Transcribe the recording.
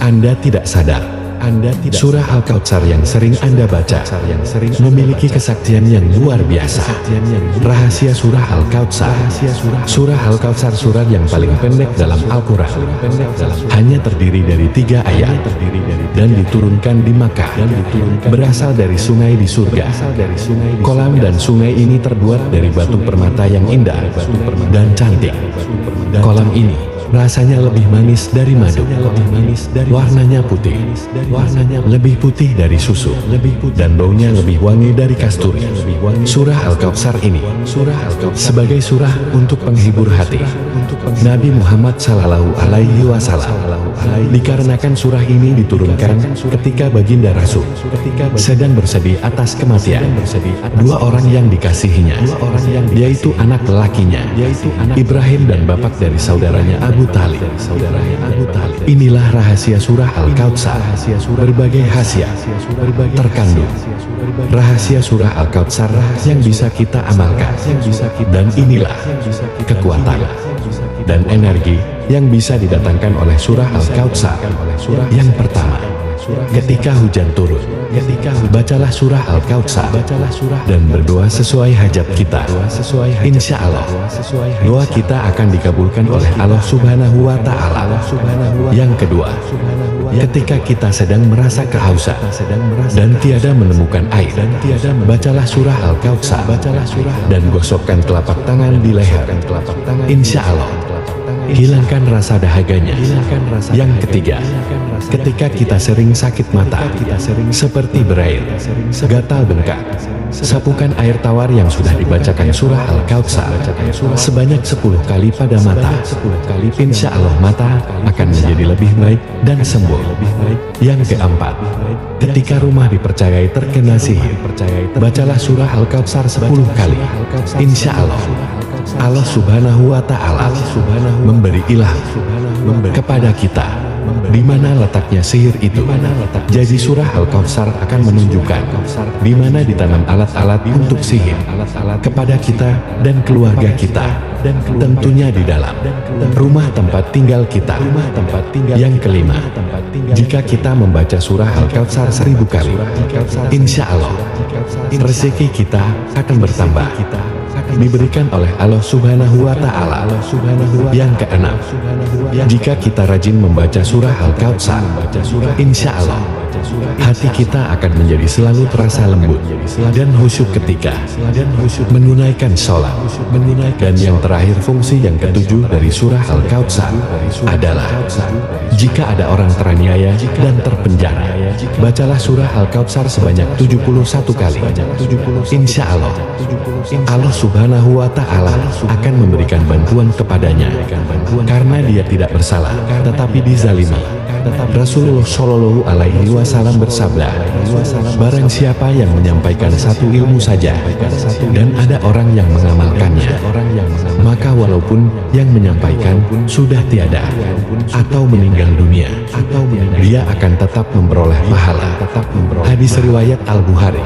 Anda tidak sadar, surah Al-Kautsar yang sering Anda baca memiliki kesaktian yang luar biasa. Rahasia surah Al-Kautsar. Surah Al-Kautsar surat yang paling pendek dalam Al-Quran. Hanya terdiri dari 3 ayat dan diturunkan di Makkah. Berasal dari sungai di surga. Kolam dan sungai ini terbuat dari batu permata yang indah dan cantik. Kolam ini rasanya lebih manis dari madu, warnanya putih, lebih putih dari susu, dan baunya lebih wangi dari kasturi. Surah Al-Kautsar ini sebagai surah untuk penghibur hati Nabi Muhammad Sallallahu Alaihi Wasallam. Dikarenakan surah ini diturunkan ketika baginda Rasul sedang bersedih atas kematian 2 orang yang dikasihinya, yaitu anak lelakinya Ibrahim dan bapak dari saudaranya Abu Talib. Inilah rahasia surah Al-Kautsar. Berbagai khasiat terkandung rahasia surah Al-Kautsar yang bisa kita amalkan, dan inilah kekuatan dan energi yang bisa didatangkan oleh surah Al-Kautsar. Yang pertama, ketika hujan turun, bacalah surah Al-Kautsar dan berdoa sesuai hajat kita. Insya Allah, doa kita akan dikabulkan oleh Allah Subhanahu wa Ta'ala. Yang kedua, ketika kita sedang merasa kehausan dan tiada menemukan air, bacalah surah Al-Kautsar dan gosokkan telapak tangan di leher. Insya Allah, hilangkan rasa dahaganya. Yang ketiga, ketika kita sering sakit mata, seperti berair, gatal bengkak, sapukan air tawar yang sudah dibacakan surah Al-Kautsar sebanyak 10 kali pada mata. Insya Allah mata akan menjadi lebih baik dan sembuh. Yang keempat, ketika rumah dipercayai terkena sihir, bacalah surah Al-Kautsar 10 kali. Insya Allah, Allah Subhanahu wa Ta'ala memberi ilham kepada kita di mana letaknya sihir itu. Jadi surah Al-Kautsar akan menunjukkan di mana ditanam alat-alat untuk sihir kepada kita dan keluarga kita, dan tentunya di dalam rumah tempat tinggal kita. Yang kelima, jika kita membaca surah Al-Kautsar 1000 kali, insya Allah rezeki kita akan bertambah, diberikan oleh Allah Subhanahu wa Ta'ala. Yang keenam, jika kita rajin membaca surah Al-Kautsar, insya Allah hati kita akan menjadi selalu terasa lembut dan khusyuk ketika menunaikan sholat. Dan yang terakhir, fungsi yang ketujuh dari surah Al-Kautsar adalah jika ada orang teraniaya dan terpenjara, bacalah surah Al-Kautsar sebanyak 71 kali. Insya Allah, Allah Subhanahu wa Ta'ala akan memberikan bantuan kepadanya karena dia tidak bersalah tetapi dizalimi. Rasulullah Shallallahu Alaihi Wasallam bersabda, barang siapa yang menyampaikan satu ilmu saja dan ada orang yang mengamalkannya, maka walaupun yang menyampaikan sudah tiada atau meninggal dunia, dia akan tetap memperoleh pahala. Hadis riwayat Al-Bukhari.